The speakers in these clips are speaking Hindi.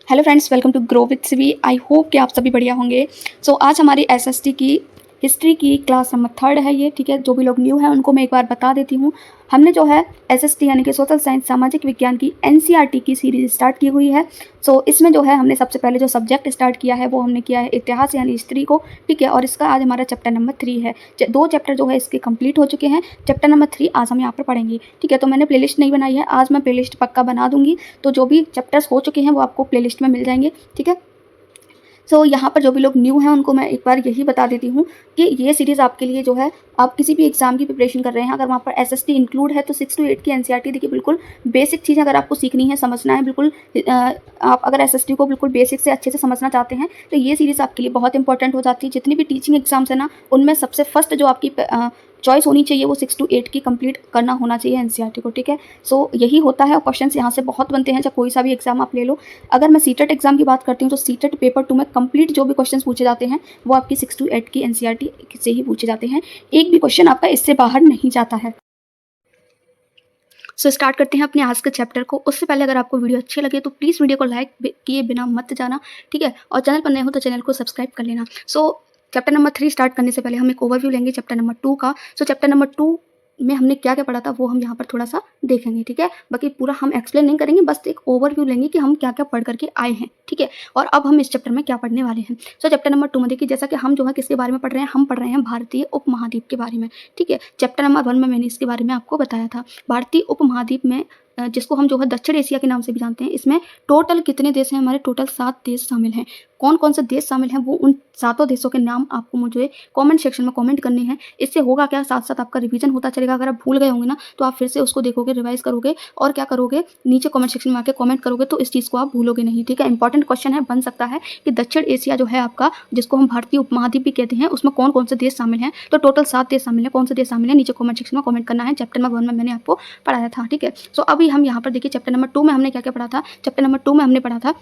Hello friends, welcome to grow with CV. I hope कि आप सभी बढ़िया होंगे। आज हमारी एसएसटी की हिस्ट्री की क्लास नंबर 3 है ये, ठीक है। जो भी लोग न्यू हैं उनको मैं एक बार बता देती हूँ। हमने जो है एसएसटी यानी कि सोशल साइंस सामाजिक विज्ञान की एनसीईआरटी की सीरीज स्टार्ट की हुई है। इसमें जो है हमने सबसे पहले जो सब्जेक्ट स्टार्ट किया है वो हमने किया है इतिहास यानी हिस्ट्री को, ठीक है। और इसका आज हमारा चैप्टर नंबर 3 है। 2 चैप्टर जो है इसके कंप्लीट हो चुके हैं। चैप्टर नंबर 3 आज हम यहाँ पर पढ़ेंगे, ठीक है। तो मैंने प्लेलिस्ट नहीं बनाई है, आज मैं प्लेलिस्ट पक्का बना दूंगी। तो जो भी चैप्टर्स हो चुके हैं वो आपको प्लेलिस्ट में मिल जाएंगे, ठीक है। यहाँ पर जो भी लोग न्यू हैं उनको मैं एक बार यही बता देती हूँ कि ये सीरीज़ आपके लिए जो है, आप किसी भी एग्जाम की प्रिपरेशन कर रहे हैं, अगर वहाँ पर एसएसटी इंक्लूड है तो 6 to 8 की एनसीईआरटी देखिए, बिल्कुल बेसिक चीज़ें अगर आपको सीखनी है, समझना है, बिल्कुल आप अगर एसएसटी को बिल्कुल बेसिक से अच्छे से समझना चाहते हैं तो ये सीरीज़ आपके लिए बहुत इंपॉर्टेंट हो जाती है। जितनी भी टीचिंग एग्जाम्स है ना, उनमें सबसे फर्स्ट जो आपकी चॉइस होनी चाहिए वो 6 to 8 की कंप्लीट करना होना चाहिए एनसीईआरटी को, ठीक है। यही होता है और क्वेश्चंस यहाँ से बहुत बनते हैं, चाहे कोई सा भी एग्जाम आप ले लो। अगर मैं सीटेट एग्जाम की बात करती हूँ तो सीटेट पेपर 2 में कंप्लीट जो भी क्वेश्चंस पूछे जाते हैं वो आपकी 6 to 8 की एनसीईआरटी से ही पूछे जाते हैं। एक भी क्वेश्चन आपका इससे बाहर नहीं जाता है। स्टार्ट करते हैं अपने आज के चैप्टर को। उससे पहले अगर आपको वीडियो अच्छी लगे तो प्लीज़ वीडियो को लाइक किए बिना मत जाना, ठीक है। और चैनल पर नए हो तो चैनल को सब्सक्राइब कर लेना। चैप्टर नंबर 3 स्टार्ट करने से पहले हम एक ओवरव्यू लेंगे चैप्टर नंबर 2 का। चैप्टर नंबर 2 में हमने क्या क्या पढ़ा था वो हम यहाँ पर थोड़ा सा देखेंगे, ठीक है। बाकी पूरा हम एक्सप्लेन नहीं करेंगे, बस एक ओवरव्यू लेंगे कि हम क्या क्या पढ़ करके आए हैं, ठीक है। और अब हम इस चैप्टर में क्या पढ़ने वाले हैं। चैप्टर नंबर 2 में देखिए, जैसा कि हम जो है किसके बारे में पढ़ रहे हैं, हम पढ़ रहे हैं भारतीय उपमहाद्वीप के बारे में, ठीक है। चैप्टर नंबर 1 में मैंने इसके बारे में आपको बताया था। भारतीय उपमहाद्वीप में जिसको हम जो है दक्षिण एशिया के नाम से भी जानते हैं, इसमें टोटल कितने देश हैं हमारे? टोटल 7 देश शामिल हैं। कौन कौन से देश शामिल हैं वो उन 7 देशों के नाम आपको मुझे कमेंट सेक्शन में कमेंट करने हैं। इससे होगा क्या, साथ साथ आपका रिवीजन होता चलेगा। अगर आप भूल गए होंगे ना तो आप फिर से उसको देखोगे, रिवाइज करोगे और क्या करोगे, नीचे कमेंट सेक्शन में आके कमेंट करोगे तो इस चीज़ को आप भूलोगे नहीं, ठीक है। इंपॉर्टेंट क्वेश्चन है, बन सकता है कि दक्षिण एशिया जो है आपका, जिसको हम भारतीय उपमहाद्वीप भी कहते हैं, उसमें कौन कौन से देश शामिल हैं। तो टोटल 7 देश शामिल हैं। कौन से देश शामिल हैं नीचे कमेंट सेक्शन में कमेंट करना है। चैप्टर नंबर 1 में मैंने आपको पढ़ाया था, ठीक है। अभी हम यहाँ पर देखिए चैप्टर नंबर 2 में हमने क्या क्या पढ़ा था। चैप्टर नंबर 2 में हमने पढ़ा था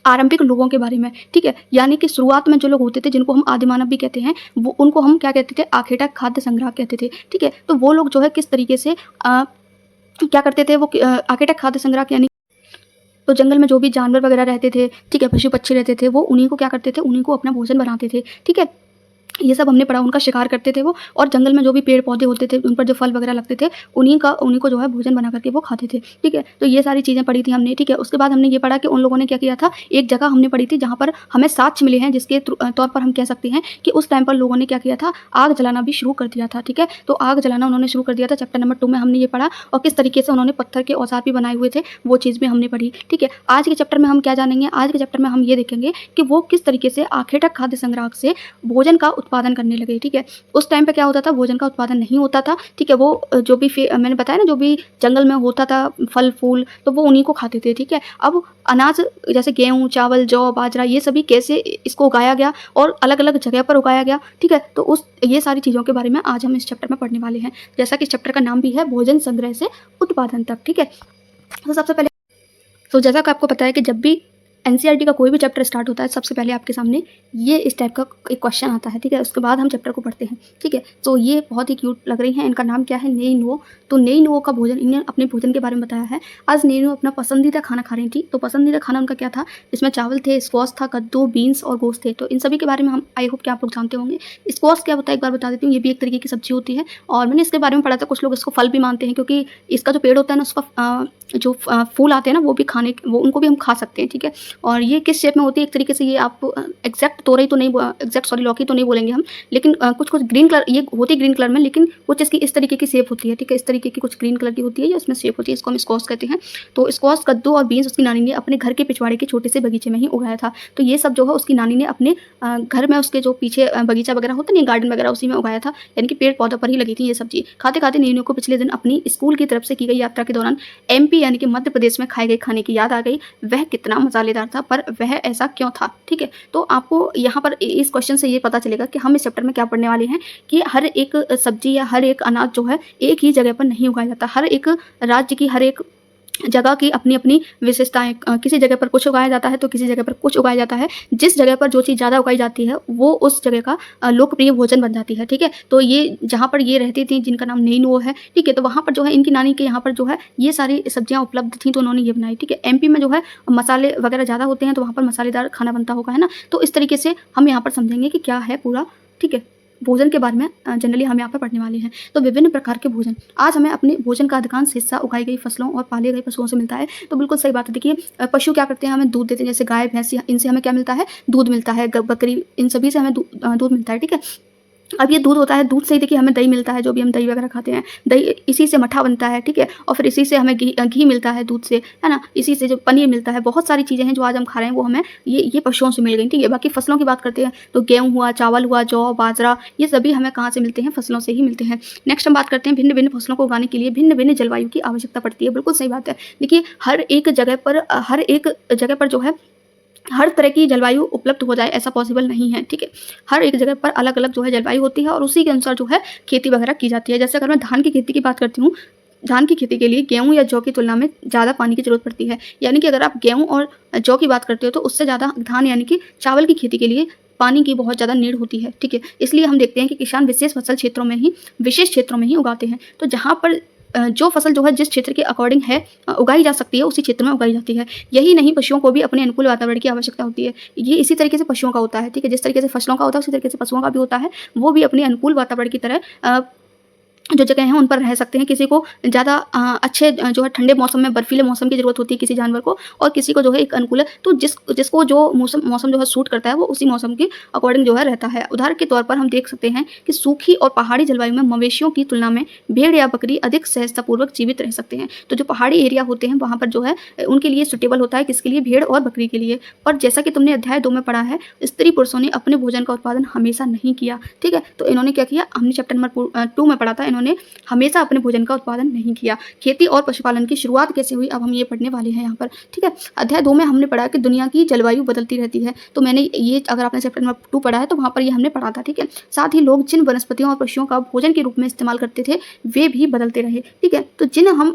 आरंभिक लोगों के बारे में, ठीक है। यानी कि शुरुआत में जो लोग होते थे, जिनको हम आदिमानव भी कहते हैं, वो उनको हम क्या कहते थे, आखेटा खाद्य संग्रह कहते थे, ठीक है। तो वो लोग जो है किस तरीके से क्या करते थे, वो आखेटा खाद्य संग्रह यानी तो जंगल में जो भी जानवर वगैरह रहते थे, ठीक है, पशु पक्षी रहते थे, वो उन्हीं को क्या करते थे, उन्हीं को अपना भोजन बनाते थे, ठीक है। ये सब हमने पढ़ा। उनका शिकार करते थे वो, और जंगल में जो भी पेड़ पौधे होते थे, उन पर जो फल वगैरह लगते थे, उन्हीं को जो है भोजन बना करके वो खाते थे, ठीक है। तो ये सारी चीज़ें पढ़ी थी हमने, ठीक है। उसके बाद हमने ये पढ़ा कि उन लोगों ने क्या किया था, एक जगह हमने पढ़ी थी जहाँ पर हमें साक्ष्य मिले हैं, जिसके तौर पर हम कह सकते हैं कि उस टाइम पर लोगों ने क्या किया था, आग जलाना भी शुरू कर दिया था, ठीक है। तो आग जलाना उन्होंने शुरू कर दिया था। चैप्टर नंबर 2 में हमने ये पढ़ा, और किस तरीके से उन्होंने पत्थर के औजार भी बनाए हुए थे, वो चीज़ भी हमने पढ़ी, ठीक है। आज के चैप्टर में हम क्या जानेंगे, आज के चैप्टर में हम ये देखेंगे कि वो किस तरीके से आखेटक खाद्य संग्रह से भोजन का उत्पादन करने लगे, ठीक है। उस टाइम पे क्या होता था, भोजन का उत्पादन नहीं होता था, ठीक है। वो जो भी मैंने बताया ना, जो भी जंगल में होता था फल फूल, तो वो उन्हीं को खाते थे, ठीक है। अब अनाज जैसे गेहूँ, चावल, जौ, बाजरा, ये सभी कैसे इसको उगाया गया और अलग अलग जगह पर उगाया गया, ठीक है। तो ये सारी चीज़ों के बारे में आज हम इस चैप्टर में पढ़ने वाले हैं। जैसा कि इस चैप्टर का नाम भी है, भोजन संग्रह से उत्पादन तक, ठीक है। सबसे पहले जैसा कि आपको पता है कि जब भी एनसीईआरटी का कोई भी चैप्टर स्टार्ट होता है, सबसे पहले आपके सामने ये इस टाइप का एक क्वेश्चन आता है, ठीक है। उसके बाद हम चैप्टर को पढ़ते हैं, ठीक है। ये बहुत ही क्यूट लग रही हैं। इनका नाम क्या है, नेई नुओ। तो नेई नुओ का भोजन, इन्हें अपने भोजन के बारे में बताया है। आज नेई नुओ अपना पसंदीदा खाना खा रही थी। तो पसंदीदा खाना उनका क्या था, इसमें चावल थे, स्क्वाश था, कद्दू, बीन्स और गोश्त थे। तो इन सभी के बारे में हम आई होप कि आप लोग जानते होंगे। स्क्वाश क्या होता है एक बार बता देती हूँ। ये भी एक तरीके की सब्जी होती है, और मैंने इसके बारे में पढ़ा था। कुछ लोग इसको फल भी मानते हैं, क्योंकि इसका जो पेड़ होता है ना, उसका जो फूल आते हैं ना, वो भी उनको भी हम खा सकते हैं, ठीक है। और ये किस शेप में होती है, एक तरीके से ये आप एग्जैक्ट तोरई तो नहीं, एग्जैक्ट सॉरी लौकी तो नहीं बोलेंगे हम, लेकिन कुछ कुछ ग्रीन कलर ये होती है, ग्रीन कलर में, लेकिन कुछ इसकी इस तरीके की शेप होती है, ठीक है। इस तरीके की कुछ ग्रीन कलर की होती है, या इसमें शेप होती है, इसको हम स्क्वाश कहते हैं। तो स्क्वाश, कद्दू और बीन्स उसकी नानी ने अपने घर के पिछवाड़े के छोटे से बगीचे में ही उगाया था। तो ये सब जो है उसकी नानी ने अपने घर में, उसके जो पीछे बगीचा वगैरह होता नहीं, गार्डन वगैरह, उसी में उगाया था। यानी कि पेड़ पौधों पर ही लगी थी ये सब्जी। खाते खाते नीनू को पिछले दिन अपनी स्कूल की तरफ से की गई यात्रा के दौरान एमपी यानी कि मध्य प्रदेश में खाए गए खाने की याद आ गई। वह कितना मसालेदार था, पर वह ऐसा क्यों था, ठीक है। तो आपको यहाँ पर इस क्वेश्चन से ये पता चलेगा कि हम इस चैप्टर में क्या पढ़ने वाले हैं, कि हर एक सब्जी या हर एक अनाज जो है एक ही जगह पर नहीं उगाया जाता। हर एक राज्य की, हर एक जगह की अपनी-अपनी विशेषताएँ, किसी जगह पर कुछ उगाया जाता है तो किसी जगह पर कुछ उगाया जाता है। जिस जगह पर जो चीज़ ज़्यादा उगाई जाती है वो उस जगह का लोकप्रिय भोजन बन जाती है, ठीक है? तो ये जहाँ पर ये रहती थी जिनका नाम नेइनुओ है, ठीक है? तो वहाँ पर जो है इनकी नानी के यहाँ पर जो है ये सारी सब्जियाँ उपलब्ध थी तो उन्होंने ये बनाई, ठीक है? एमपी में जो है मसाले वगैरह ज़्यादा होते हैं तो वहाँ पर मसालेदार खाना बनता होगा, है ना? तो इस तरीके से हम यहाँ पर समझेंगे कि क्या है पूरा, ठीक है? भोजन के बारे में जनरली हम यहाँ पर पढ़ने वाले हैं। तो विभिन्न प्रकार के भोजन, आज हमें अपने भोजन का अधिकांश हिस्सा उगाई गई फसलों और पाले गए पशुओं से मिलता है। तो बिल्कुल सही बात है। देखिए पशु क्या करते हैं, हमें दूध देते हैं, जैसे गाय भैंस, इनसे हमें क्या मिलता है, दूध मिलता है, बकरी, इन सभी से हमें दूध मिलता है, ठीक है? अब ये दूध होता है, दूध से ही देखिए हमें दही मिलता है, जो भी हम दही वगैरह खाते हैं, दही इसी से मट्ठा बनता है, ठीक है? और फिर इसी से हमें घी मिलता है दूध से, है ना? इसी से जो पनीर मिलता है, बहुत सारी चीज़ें हैं जो आज हम खा रहे हैं वो हमें ये पशुओं से मिल गई, ठीक है? बाकी फसलों की बात करते हैं तो गेहूँ हुआ, चावल हुआ, जौ, बाजरा, ये सभी हमें कहाँ से मिलते हैं, फसलों से ही मिलते हैं। नेक्स्ट हम बात करते हैं, भिन्न-भिन्न फसलों को उगाने के लिए भिन्न-भिन्न जलवायु की आवश्यकता पड़ती है। बिल्कुल सही बात है। देखिए हर एक जगह पर जो है हर तरह की जलवायु उपलब्ध हो जाए ऐसा पॉसिबल नहीं है, ठीक है? हर एक जगह पर अलग-अलग जो है जलवायु होती है और उसी के अनुसार जो है खेती वगैरह की जाती है। जैसे अगर मैं धान की खेती की बात करती हूँ, धान की खेती के लिए गेहूँ या जौ की तुलना में ज़्यादा पानी की ज़रूरत पड़ती है। यानी कि अगर आप गेहूँ और जौ की बात करते हो तो उससे ज़्यादा धान यानी कि चावल की खेती के लिए पानी की बहुत ज़्यादा नीड होती है, ठीक है? इसलिए हम देखते हैं कि किसान विशेष क्षेत्रों में ही उगाते हैं। तो जहाँ पर जो फसल जो है जिस क्षेत्र के अकॉर्डिंग है उगाई जा सकती है, उसी क्षेत्र में उगाई जाती है। यही नहीं, पशुओं को भी अपने अनुकूल वातावरण की आवश्यकता होती है। ये इसी तरीके से पशुओं का होता है, ठीक है? जिस तरीके से फसलों का होता है उसी तरीके से पशुओं का भी होता है। वो भी अपने अनुकूल वातावरण की तरह जो जगह हैं उन पर रह सकते हैं। किसी को ज़्यादा अच्छे जो है ठंडे मौसम में, बर्फीले मौसम की ज़रूरत होती है किसी जानवर को, और किसी को जो है एक अनुकूल है, तो जिसको जो मौसम जो है सूट करता है वो उसी मौसम के अकॉर्डिंग जो है रहता है। उदाहरण के तौर पर हम देख सकते हैं कि सूखी और पहाड़ी जलवायु में मवेशियों की तुलना में भेड़ या बकरी अधिक सहजतापूर्वक जीवित रह सकते हैं। तो जो पहाड़ी एरिया होते हैं वहाँ पर जो है उनके लिए सूटेबल होता है, किसके लिए, भेड़ और बकरी के लिए। और जैसा कि तुमने अध्याय 2 में पढ़ा है, स्त्री पुरुषों ने अपने भोजन का उत्पादन हमेशा नहीं किया, ठीक है? तो इन्होंने क्या किया, हमने चैप्टर नंबर 2 में पढ़ा था, इन्होंने हमेशा अपने भोजन का उत्पादन नहीं किया। खेती और पशुपालन की शुरुआत कैसे हुई, अब हम ये पढ़ने वाले हैं यहाँ पर, ठीक है? अध्याय 2 में हमने पढ़ा कि दुनिया की जलवायु बदलती रहती है। तो मैंने ये, अगर आपने चैप्टर नंबर 2 पढ़ा है तो वहाँ पर ये हमने पढ़ा था, ठीक है? साथ ही लोग जिन वनस्पतियों और पशुओं का भोजन के रूप में इस्तेमाल करते थे वे भी बदलते रहे, ठीक है? तो जिन हम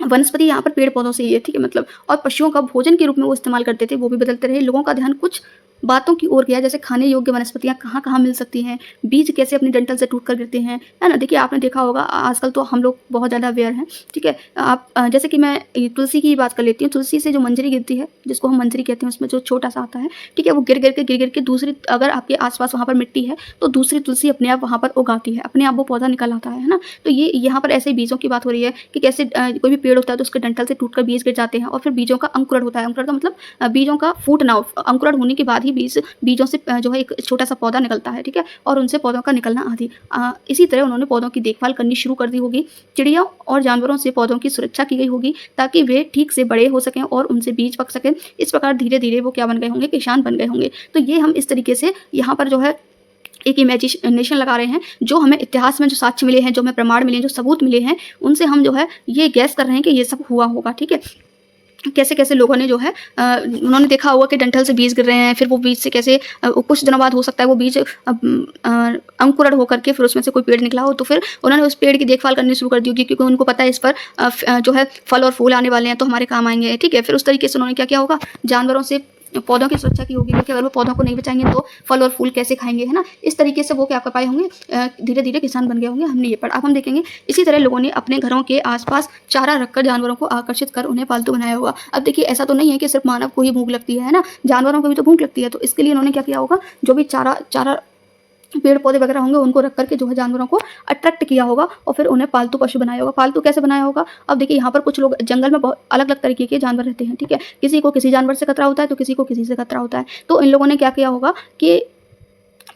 वनस्पति यहाँ पर पेड़ पौधों से ही है, ठीक है? मतलब, और पशुओं का भोजन के रूप में वो इस्तेमाल करते थे वो भी बदलते रहे। लोगों का ध्यान कुछ बातों की ओर गया, जैसे खाने योग्य वनस्पतियाँ कहाँ-कहाँ मिल सकती हैं, बीज कैसे अपनी डंठल से टूट कर गिरते हैं, है ना? देखिए आपने देखा होगा, आजकल तो हम लोग बहुत ज़्यादा अवेयर हैं, ठीक है? आप जैसे कि मैं ये तुलसी की बात कर लेती हूँ। तुलसी से जो मंजरी गिरती है, जिसको हम मंजरी कहते हैं, उसमें जो छोटा-सा आता है, ठीक है? वो गिर के दूसरी, अगर आपके आस-पास वहाँ पर मिट्टी है तो दूसरी तुलसी अपने आप वहाँ पर उगाती है, अपने आप वो पौधा निकल आता है ना? तो ये यहाँ पर ऐसे बीजों की बात हो रही है कि कैसे कोई भी पेड़ होता है तो उसके डंठल से टूटकर बीज गिर जाते हैं और फिर बीजों का अंकुरण होता है। अंकुरण का मतलब बीजों का फूटना, अंकुरण होने के बाद ही बीजों से जो है एक छोटा सा पौधा निकलता है, ठीक है? और उनसे पौधों का निकलना आदि। इसी तरह उन्होंने पौधों की देखभाल करनी शुरू कर दी होगी। चिड़ियों और जानवरों से पौधों की सुरक्षा की गई होगी ताकि वे ठीक से बड़े हो सकें और उनसे बीज पक सकें। इस प्रकार धीरे-धीरे वो क्या बन गए होंगे, किसान बन गए होंगे। तो ये हम इस तरीके से यहाँ पर जो है एक इमेजिनेशन लगा रहे हैं, जो हमें इतिहास में जो साक्ष्य मिले हैं, जो हमें प्रमाण मिले हैं, जो सबूत मिले हैं, उनसे हम जो है ये गैस कर रहे हैं कि ये सब हुआ होगा, ठीक है? कैसे-कैसे लोगों ने जो है उन्होंने देखा होगा कि डंठल से बीज गिर रहे हैं, फिर वो बीज से कैसे कुछ दिनों बाद हो सकता है वो बीज अंकुरण होकर के फिर उसमें से कोई पेड़ निकला हो, तो फिर उन्होंने उस पेड़ की देखभाल करनी शुरू कर दी होगी क्योंकि उनको पता है इस पर जो है फल और फूल आने वाले हैं तो हमारे काम आएँगे, ठीक है? फिर उस तरीके से उन्होंने क्या किया होगा, जानवरों से पौधों की सुरक्षा की होगी क्योंकि अगर वो पौधों को नहीं बचाएंगे तो फल और फूल कैसे खाएंगे, है ना? इस तरीके से वो क्या कर पाए होंगे, धीरे-धीरे किसान बन गए होंगे। हमने ये पढ़ा। अब हम देखेंगे इसी तरह लोगों ने अपने घरों के आसपास चारा रखकर जानवरों को आकर्षित कर उन्हें पालतू बनाया होगा। अब देखिए ऐसा तो नहीं है कि सिर्फ मानव को ही भूख लगती है ना? जानवरों को भी तो भूख लगती है, तो इसके लिए इन्होंने क्या किया होगा, जो भी चारा पेड़ पौधे वगैरह होंगे उनको रख करके जो है जानवरों को अट्रैक्ट किया होगा और फिर उन्हें पालतू पशु बनाया होगा। पालतू कैसे बनाया होगा? अब देखिए यहाँ पर कुछ लोग जंगल में बहुत अलग-अलग तरीके के जानवर रहते हैं, ठीक है? किसी को किसी जानवर से खतरा होता है तो किसी को किसी से खतरा होता है। तो इन लोगों ने क्या किया होगा कि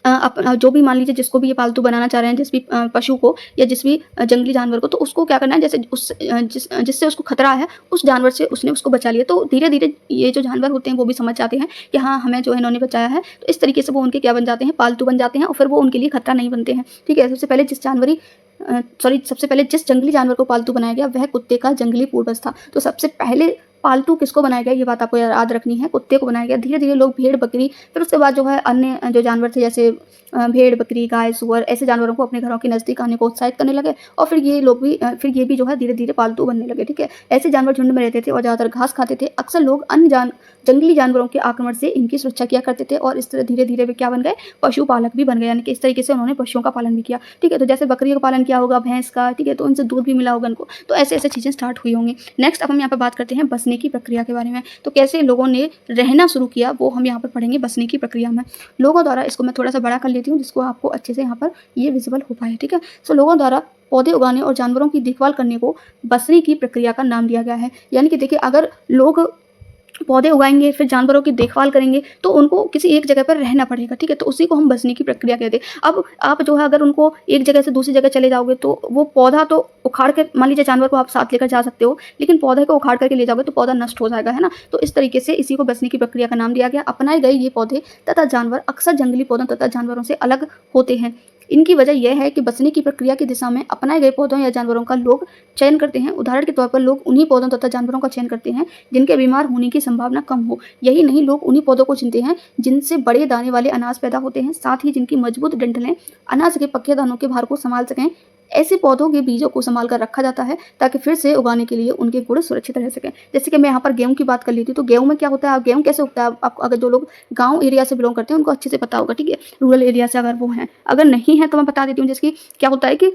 जो भी मान लीजिए जिसको भी ये पालतू बनाना चाह रहे हैं, जिस भी पशु को या जिस भी जंगली जानवर को, तो उसको क्या करना है, जैसे जिससे उसको खतरा है उस जानवर से उसने उसको बचा लिया। तो धीरे-धीरे ये जो जानवर होते हैं वो भी समझ जाते हैं कि हाँ, हमें जो है इन्होंने बचाया है, तो इस तरीके से वो उनके क्या बन जाते हैं, पालतू बन जाते हैं और फिर वो उनके लिए खतरा नहीं बनते हैं, ठीक है? सबसे पहले जिस जंगली जानवर को पालतू बनाया गया वह कुत्ते का जंगली पूर्वज था। तो सबसे पहले पालतू किसको बनाया गया, ये बात आपको याद रखनी है, कुत्ते को बनाया गया। धीरे धीरे लोग भेड़ बकरी, फिर उसके बाद जो है अन्य जो जानवर थे जैसे भेड़ बकरी गाय सुअर, ऐसे जानवरों को अपने घरों के नज़दीक आने को उत्साहित करने लगे और फिर ये लोग भी फिर ये भी जो है धीरे धीरे पालतू बनने लगे। ठीक है, ऐसे जानवर झुंड में रहते थे और ज़्यादातर घास खाते थे। अक्सर लोग अन्य जंगली जानवरों के आक्रमण से इनकी सुरक्षा किया करते थे और इस तरह धीरे धीरे वे क्या बन गए, पशुपालक भी बन गए, यानी कि इस तरीके से उन्होंने पशुओं का पालन भी किया। ठीक है, तो जैसे बकरी का पालन किया होगा, भैंस का, ठीक है, तो उनसे दूध भी मिला होगा उनको, तो ऐसे ऐसे चीज़ें स्टार्ट हुई होंगी। नेक्स्ट अब हम यहाँ पर बात करते हैं बसने की प्रक्रिया के बारे में। तो कैसे लोगों ने रहना शुरू किया वो हम यहाँ पर पढ़ेंगे बसने की प्रक्रिया में। लोगों द्वारा, इसको मैं थोड़ा सा बड़ा कर लेती हूँ जिसको आपको अच्छे से यहाँ पर ये विजिबल हो पाए। ठीक है, सो लोगों द्वारा पौधे उगाने और जानवरों की देखभाल करने को बसने की प्रक्रिया का नाम दिया गया है। यानी कि देखिए, अगर लोग पौधे उगाएंगे फिर जानवरों की देखभाल करेंगे तो उनको किसी एक जगह पर रहना पड़ेगा। ठीक है, तो उसी को हम बसने की प्रक्रिया कहते हैं। अब आप जो है अगर उनको एक जगह से दूसरी जगह चले जाओगे तो वो पौधा तो उखाड़ के, मान लीजिए जानवर को आप साथ लेकर जा सकते हो, लेकिन पौधे को उखाड़ करके ले जाओगे तो पौधा नष्ट हो जाएगा, है ना। तो इस तरीके से इसी को बसने की प्रक्रिया का नाम दिया गया। अपनाए गए ये पौधे तथा जानवर अक्सर जंगली पौधों तथा जानवरों से अलग होते हैं। इनकी वजह यह है कि बसने की प्रक्रिया की दिशा में अपनाए गए पौधों या जानवरों का लोग चयन करते हैं। उदाहरण के तौर पर लोग उन्हीं पौधों तथा जानवरों का चयन करते हैं जिनके बीमार होने की संभावना कम हो। यही नहीं, लोग उन्हीं पौधों को चुनते हैं जिनसे बड़े दाने वाले अनाज पैदा होते हैं, साथ ही जिनकी मजबूत डंठलें अनाज के पक्के दानों के भार को संभाल सकें। ऐसे पौधों के बीजों को संभाल कर रखा जाता है ताकि फिर से उगाने के लिए उनके गुण सुरक्षित रह सकें। जैसे कि मैं यहाँ पर गेहूं की बात कर ली थी, तो गेहूं में क्या होता है, गेहूं कैसे उगता है, आपको अगर जो लोग गांव एरिया से बिलोंग करते हैं उनको अच्छे से पता होगा। ठीक है, रूरल एरिया से अगर वो हैं, अगर नहीं है तो मैं बता देती हूँ। जैसे कि क्या होता है कि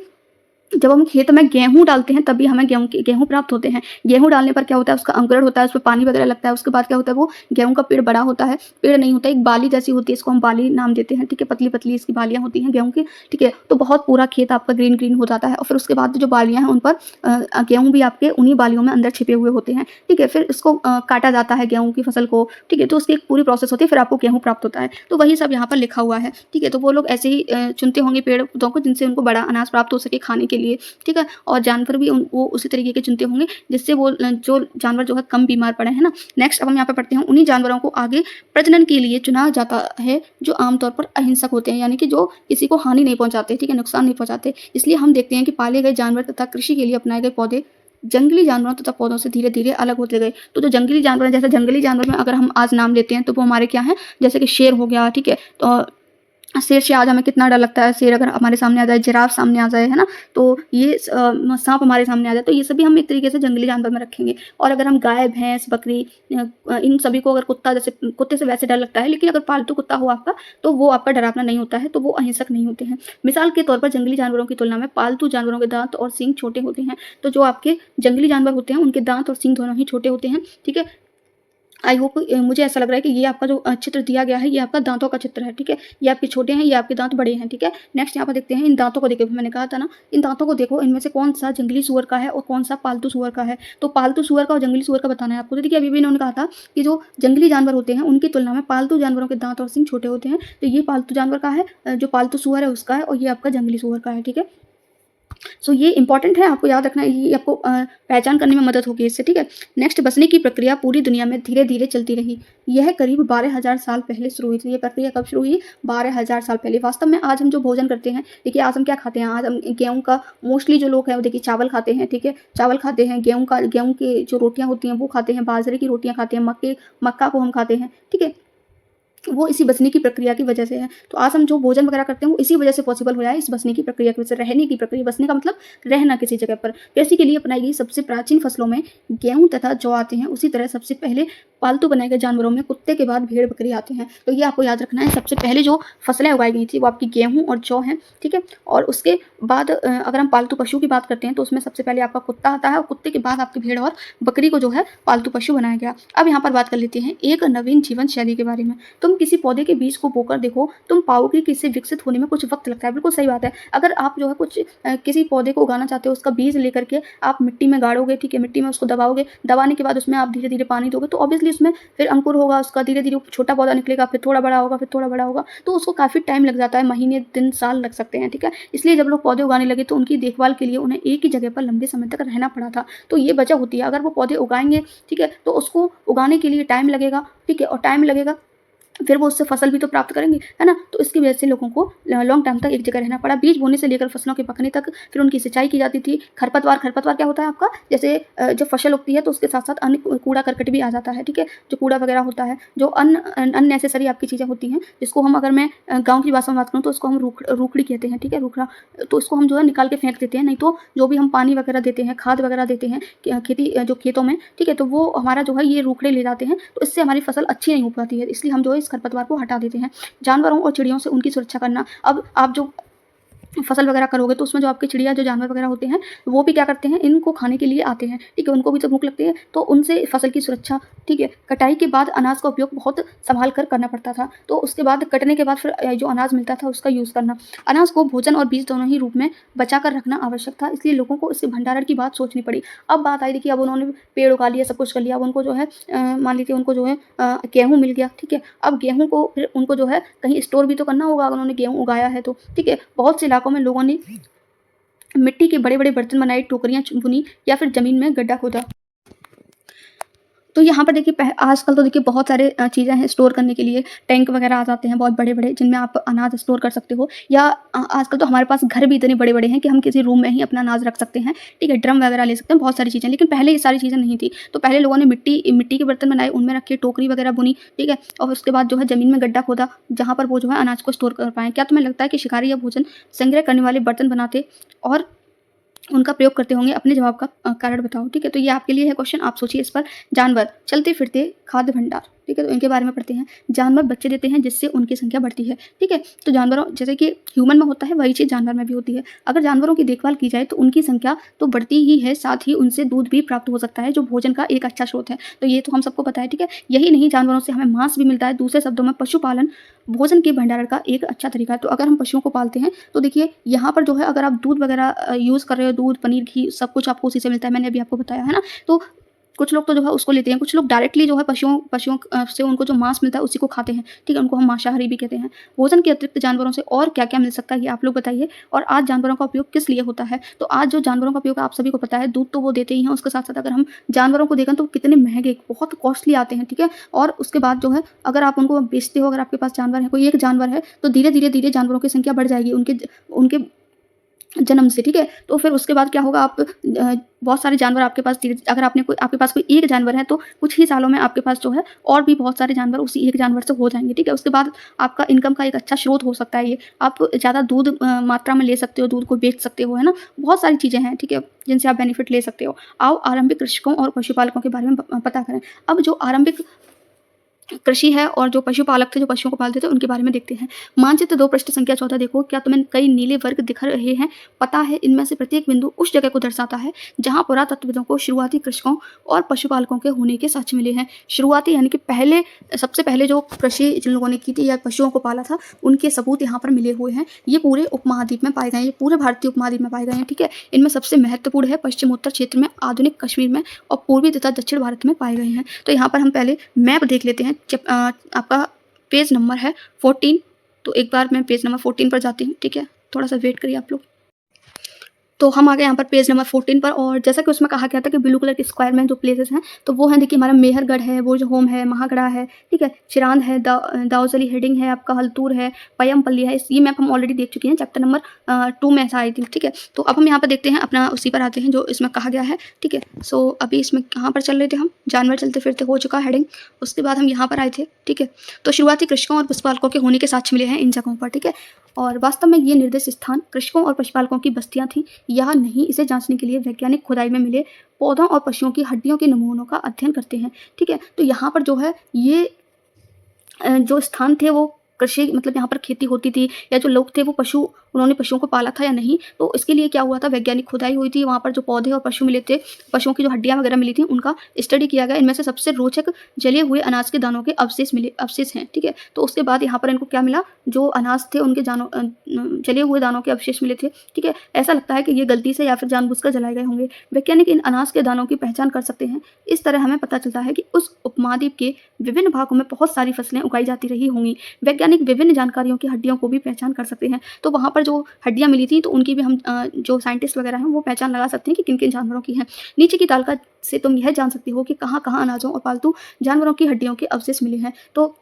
जब हम खेत में गेहूं डालते हैं तभी हमें गेहूं प्राप्त होते हैं। गेहूं डालने पर क्या होता है, उसका अंकुरण होता है, उसमें पानी वगैरह लगता है, उसके बाद क्या होता है, वो गेहूं का पेड़ बड़ा होता है। पेड़ नहीं होता, एक बाली जैसी होती है, इसको हम बाली नाम देते हैं। ठीक है, पतली पतली इसकी बालियां होती हैं गेहूं की। ठीक है, तो बहुत पूरा खेत आपका ग्रीन ग्रीन हो जाता है और फिर उसके बाद जो बालियां हैं उन पर गेहूं भी आपके उन्हीं बालियों में अंदर छिपे हुए होते हैं। ठीक है, फिर इसको काटा जाता है गेहूं की फसल को। ठीक है, तो उसकी एक पूरी प्रोसेस होती है, फिर आपको गेहूं प्राप्त होता है। तो वही सब यहाँ पर लिखा हुआ है। ठीक है, तो वो लोग ऐसे ही चुनते होंगे पेड़ पौधों को जिनसे उनको बड़ा अनाज प्राप्त हो सके खाने के लिए। ठीक है, और जानवर भी वो उसी तरीके के चुनते होंगे जिससे वो जो जानवर जो है कम बीमार पड़े, है ना। नेक्स्ट अब हम यहाँ पे पढ़ते हैं, उन्हीं जानवरों को आगे प्रजनन के लिए चुना जाता है जो आमतौर पर अहिंसक होते हैं, यानी कि जो किसी को हानि नहीं पहुंचाते, ठीक है, नुकसान नहीं पहुंचाते। इसलिए हम देखते हैं कि पाले गए जानवर तथा कृषि के लिए अपनाए गए पौधे जंगली जानवरों तथा पौधों से धीरे धीरे अलग होते गए। तो जो जंगली जानवर हैं, जैसे जंगली जानवर में अगर हम आज नाम लेते हैं तो वो हमारे क्या है, जैसे कि शेर हो गया। ठीक है, तो शेर से आज हमें कितना डर लगता है, शेर अगर हमारे सामने आ जाए, जिराफ सामने आ जाए, है ना, तो ये सांप हमारे सामने आ जाए, तो ये सभी हम एक तरीके से जंगली जानवर में रखेंगे। और अगर हम गाय भैंस बकरी इन सभी को, अगर कुत्ता, जैसे कुत्ते से वैसे डर लगता है, लेकिन अगर पालतू कुत्ता हो आपका तो वो आपका डरावना नहीं होता है, तो वो अहिंसक नहीं होते हैं। मिसाल के तौर पर जंगली जानवरों की तुलना में पालतू जानवरों के दांत और सींग छोटे होते हैं। तो जो आपके जंगली जानवर होते हैं उनके दांत और सींग दोनों ही छोटे होते हैं। ठीक है, आई होप, मुझे ऐसा लग रहा है कि ये आपका जो चित्र दिया गया है ये आपका दांतों का चित्र है। ठीक है, ये आपके छोटे हैं, ये आपके दांत बड़े हैं। ठीक है, नेक्स्ट यहाँ पर देखते हैं, इन दांतों को देखो, मैंने कहा था ना, इन दांतों को देखो, इनमें से कौन सा जंगली सूअर का है और कौन सा पालतू सूअर का है। तो पालतू सूअर का और जंगली सूअर का बताना है आपको। तो देखिए, अभी भी इन्होंने कहा था कि जो जंगली जानवर होते हैं उनकी तुलना में पालतू जानवरों के दांत और सींग छोटे होते हैं। तो ये पालतू जानवर का है, जो पालतू सूअर है उसका है, और ये आपका जंगली सूअर का है। ठीक है, सो ये इंपॉर्टेंट है, आपको याद रखना है, ये आपको पहचान करने में मदद होगी इससे। ठीक है, नेक्स्ट, बसने की प्रक्रिया पूरी दुनिया में धीरे धीरे चलती रही। यह करीब 12,000 साल पहले शुरू हुई थी। ये प्रक्रिया कब शुरू हुई, 12,000 साल पहले। वास्तव में आज हम जो भोजन करते हैं, देखिए आज हम क्या खाते हैं, आज हम गेहूं का, मोस्टली जो लोग हैं वो देखिए चावल खाते हैं। ठीक है, चावल खाते हैं, गेहूं की जो रोटियां होती हैं वो खाते हैं, बाजरे की रोटियां खाते हैं, मक्का को हम खाते हैं। ठीक है, वो इसी बसने की प्रक्रिया की वजह से है। तो आज हम जो भोजन वगैरह करते हैं वो इसी वजह से पॉसिबल हुआ है, इस बसने की प्रक्रिया की वजह से। रहने की प्रक्रिया, बसने का मतलब रहना किसी जगह पर। कृषि के लिए अपनाई गई सबसे प्राचीन फसलों में गेहूं तथा जौ आते हैं। उसी तरह सबसे पहले पालतू बनाए गए जानवरों में कुत्ते के बाद भेड़ बकरी आते हैं। तो ये आपको याद रखना है, सबसे पहले जो फसलें उगाई गई थी वो आपकी गेहूँ और जौ हैं। ठीक है, और उसके बाद अगर हम पालतू पशु की बात करते हैं तो उसमें सबसे पहले आपका कुत्ता आता है, और कुत्ते के बाद आपकी भेड़ और बकरी को जो है पालतू पशु बनाया गया। अब यहाँ पर बात कर लेते हैं एक नवीन जीवन शैली के बारे में। तुम किसी पौधे के बीज को बोकर देखो, तुम पाओगे कि इसे विकसित होने में कुछ वक्त लगता है। बिल्कुल सही बात है। अगर आप जो है कुछ किसी पौधे को उगाना चाहते हो, उसका बीज लेकर के आप मिट्टी में गाड़ोगे, ठीक है, मिट्टी में उसको दबाओगे, दबाने के बाद उसमें आप धीरे धीरे पानी दोगे, तो ऑब्वियसली उसमें फिर अंकुर होगा, उसका धीरे धीरे छोटा पौधा निकलेगा, फिर थोड़ा बड़ा होगा, फिर थोड़ा बड़ा होगा। तो उसको काफ़ी टाइम लग जाता है, महीने दिन साल लग सकते हैं। ठीक है, इसलिए जब लोग पौधे उगाने लगे तो उनकी देखभाल के लिए उन्हें एक ही जगह पर लंबे समय तक रहना पड़ा था। तो ये वजह होती है, अगर वो पौधे उगाएंगे, ठीक है, तो उसको उगाने के लिए टाइम लगेगा। ठीक है, और टाइम लगेगा फिर वो उससे फसल भी तो प्राप्त करेंगे, है ना? तो इसकी वजह से लोगों को लॉन्ग टाइम तक एक जगह रहना पड़ा। बीज बोने से लेकर फसलों के पकने तक, फिर उनकी सिंचाई की जाती थी। खरपतवार क्या होता है आपका? जैसे जब फसल उगती है तो उसके साथ-साथ अन्य कूड़ा-करकट भी आ जाता है, ठीक है? जो कूड़ा वगैरह होता है, जो अननेसेसरी आपकी चीज़ें होती हैं, जिसको हम, अगर मैं गाँव की भाषा में बात करूँ तो उसको हम रूखड़ी कहते हैं, ठीक है? रूखड़ा, तो इसको हम जो है निकाल के फेंक देते हैं। नहीं तो जो भी हम पानी वगैरह देते हैं, खाद वगैरह देते हैं खेती जो खेतों में, ठीक है? तो वो हमारा जो है ये रूखड़े ले जाते हैं, तो इससे हमारी फसल अच्छी नहीं हो पाती है। इसलिए हम जो है इस खरपतवार को हटा देते हैं। जानवरों और चिड़ियों से उनकी सुरक्षा करना, अब आप जो फसल वगैरह करोगे तो उसमें जो आपकी चिड़िया, जो जानवर वगैरह होते हैं, वो भी क्या करते हैं, इनको खाने के लिए आते हैं, ठीक है? उनको भी तो भूख लगती है, तो उनसे फसल की सुरक्षा, ठीक है? कटाई के बाद अनाज का उपयोग बहुत सँभाल कर करना पड़ता था, तो उसके बाद कटने के बाद फिर जो अनाज मिलता था उसका यूज़ करना। अनाज को भोजन और बीज दोनों ही रूप में बचा कर रखना आवश्यक था, इसलिए लोगों को इसके भंडारण की बात सोचनी पड़ी। अब बात आई, देखिए अब उन्होंने पेड़ उगा लिया, सब कुछ कर लिया, अब उनको जो है मान लीजिए उनको जो है गेहूँ मिल गया, ठीक है? अब गेहूँ को फिर उनको जो है कहीं स्टोर भी तो करना होगा, अगर उन्होंने गेहूँ उगाया है तो, ठीक है? बहुत से इलाकों में लोगों ने मिट्टी के बड़े-बड़े बर्तन बनाए, टोकरियाँ बुनी या फिर ज़मीन में गड्ढा खोदा। तो यहाँ पर देखिए आजकल तो देखिए बहुत सारे चीज़ें हैं स्टोर करने के लिए, टैंक वगैरह आ जाते हैं बहुत बड़े-बड़े, जिनमें आप अनाज स्टोर कर सकते हो, या आजकल तो हमारे पास घर भी इतने बड़े-बड़े हैं कि हम किसी रूम में ही अपना अनाज रख सकते हैं, ठीक है? ड्रम वगैरह ले सकते हैं, बहुत सारी चीज़ें। लेकिन पहले ये सारी चीज़ें नहीं थी, तो पहले लोगों ने मिट्टी के बर्तन बनाए, उनमें रख के टोकरी वगैरह बुनी, ठीक है? और उसके बाद जो है ज़मीन में गड्ढा खोदा, जहाँ पर वो जो है अनाज को स्टोर कर पाएँ। क्या तुम्हें लगता है कि शिकारी या भोजन संग्रह करने वाले बर्तन बनाते और उनका प्रयोग करते होंगे? अपने जवाब का कारण बताओ, ठीक है? तो ये आपके लिए है क्वेश्चन, आप सोचिए इस पर। जानवर चलते-फिरते खाद्य भंडार, ठीक है? तो इनके बारे में पढ़ते हैं। जानवर बच्चे देते हैं जिससे उनकी संख्या बढ़ती है, ठीक है? तो जानवरों, जैसे कि ह्यूमन में होता है वही चीज़ जानवर में भी होती है। अगर जानवरों की देखभाल की जाए तो उनकी संख्या तो बढ़ती ही है, साथ ही उनसे दूध भी प्राप्त हो सकता है, जो भोजन का एक अच्छा स्रोत है। तो ये तो हम सबको पता है, ठीक है? यही नहीं, जानवरों से हमें मांस भी मिलता है। दूसरे शब्दों में पशुपालन भोजन के भंडारण का एक अच्छा तरीका है। तो अगर हम पशुओं को पालते हैं तो देखिए यहाँ पर जो है, अगर आप दूध वगैरह यूज़ कर रहे हो, दूध, पनीर, घी सब कुछ आपको उसी से मिलता है, मैंने अभी आपको बताया, है ना? तो कुछ लोग तो जो है उसको लेते हैं, कुछ लोग डायरेक्टली जो है पशुओं से उनको जो मांस मिलता है उसी को खाते हैं, ठीक है? उनको हम मांसाहारी भी कहते हैं। भोजन के अतिरिक्त जानवरों से और क्या-क्या मिल सकता है, ये आप लोग बताइए। और आज जानवरों का उपयोग किस लिए होता है? तो आज जो जानवरों का उपयोग आप सभी को पता है, दूध तो वो देते ही हैं, उसके साथ-साथ अगर हम जानवरों को देखें तो कितने महँगे, बहुत कॉस्टली आते हैं, ठीक है? और उसके बाद जो है, अगर आप उनको बेचते हो, अगर आपके पास जानवर है, कोई एक जानवर है, तो धीरे-धीरे जानवरों की संख्या बढ़ जाएगी उनके जन्म से, ठीक है? तो फिर उसके बाद क्या होगा, आप बहुत सारे जानवर आपके पास धीरे, अगर आपके पास कोई एक जानवर है तो कुछ ही सालों में आपके पास जो है और भी बहुत सारे जानवर उसी एक जानवर से हो जाएँगे, ठीक है? उसके बाद आपका इनकम का एक अच्छा स्रोत हो सकता है ये। आप ज़्यादा दूध मात्रा में ले सकते हो, दूध को बेच सकते हो, है ना? बहुत सारी चीज़ें हैं, ठीक है? जिनसे आप बेनिफिट ले सकते हो। आओ आरंभिक कृषकों और पशुपालकों के बारे में पता करें। अब जो आरंभिक कृषि है और जो पशुपालक थे, जो पशुओं को पालते थे, उनके बारे में देखते हैं। मानचित्र 2 पृष्ठ संख्या 14 देखो, क्या तुम्हें कई नीले वर्ग दिख रहे हैं? पता है इनमें से प्रत्येक बिंदु उस जगह को दर्शाता है जहाँ पुरातत्वविदों को शुरुआती कृषकों और पशुपालकों के होने के साक्ष्य मिले हैं। शुरुआती यानी कि सबसे पहले जो कृषि जिन लोगों ने की थी या पशुओं को पाला था, उनके सबूत यहाँ पर मिले हुए हैं। ये पूरे उपमहाद्वीप में पाए गए हैं, ये पूरे भारतीय उपमहाद्वीप में पाए गए हैं, ठीक है? इनमें सबसे महत्वपूर्ण है पश्चिमोत्तर क्षेत्र में, आधुनिक कश्मीर में और पूर्वी तथा दक्षिण भारत में पाए गए हैं। तो यहाँ पर हम पहले मैप देख लेते हैं। आपका पेज नंबर है 14, तो एक बार मैं पेज नंबर 14 पर जाती हूँ, ठीक है? थोड़ा-सा वेट करिए आप लोग। तो हम आ गए यहाँ पर पेज नंबर 14 पर, और जैसा कि उसमें कहा गया था कि ब्लू कलर के स्क्वायर में जो प्लेसेस हैं, तो वो हैं, देखिए हमारा मेहरगढ़ है, बुर्ज होम है, महागढ़ा है, ठीक है? चिरांद है, दाऊसली हेडिंग है, आपका हल्तूर है, पय्यमपल्ली है। ये मैप हम ऑलरेडी देख चुके हैं, चैप्टर नंबर 2 में ऐसा आई थी, ठीक है? तो अब हम यहाँ पर देखते हैं, अपना उसी पर आते हैं जो इसमें कहा गया है, ठीक है? सो अभी इसमें कहाँ पर चल रहे थे हम? जानवर चलते फिरते हो चुका हेडिंग, उसके बाद हम यहाँ पर आए थे, ठीक है? तो शुरुआती कृषकों और पशुपालकों के होने के साक्ष्य मिले हैं इन जगहों पर, ठीक है? और वास्तव में ये निर्दिष्ट स्थान कृषकों और पशुपालकों की बस्तियां थीं या नहीं, इसे जांचने के लिए वैज्ञानिक खुदाई में मिले पौधों और पशुओं की हड्डियों के नमूनों का अध्ययन करते हैं, ठीक है? तो यहाँ पर जो है ये जो स्थान थे वो कृषि, मतलब यहाँ पर खेती होती थी, या जो लोग थे वो उन्होंने पशुओं को पाला था या नहीं, तो इसके लिए क्या हुआ था, वैज्ञानिक खुदाई हुई थी। वहाँ पर जो पौधे और पशु मिले थे, पशुओं की जो हड्डियाँ वगैरह मिली थी, उनका स्टडी किया गया। इनमें से सबसे रोचक जले हुए अनाज के दानों के अवशेष हैं, ठीक है? तो उसके बाद यहाँ पर इनको क्या मिला, जो अनाज थे उनके जले हुए दानों के अवशेष मिले थे, ठीक है? ऐसा लगता है कि ये गलती से या फिर जानबूझकर जलाए गए होंगे। वैज्ञानिक इन अनाज के दानों की पहचान कर सकते हैं। इस तरह हमें पता चलता है कि उस उपमहाद्वीप के विभिन्न भागों में बहुत सारी फसलें उगाई जाती रही होंगी। वैज्ञानिक विभिन्न जानकारियों की हड्डियों को भी पहचान कर सकते हैं। तो वहाँ पर जो हड्डियाँ मिली थी, तो उनकी भी हम जो साइंटिस्ट वगैरह हैं वो पहचान लगा सकते हैं कि किन-किन जानवरों की हैं। नीचे की तालिका से तुम यह जान सकती हो कि कहाँ-कहाँ अनाजों और पालतू जानवरों की हड्डियों के अवशेष मिले हैं। तो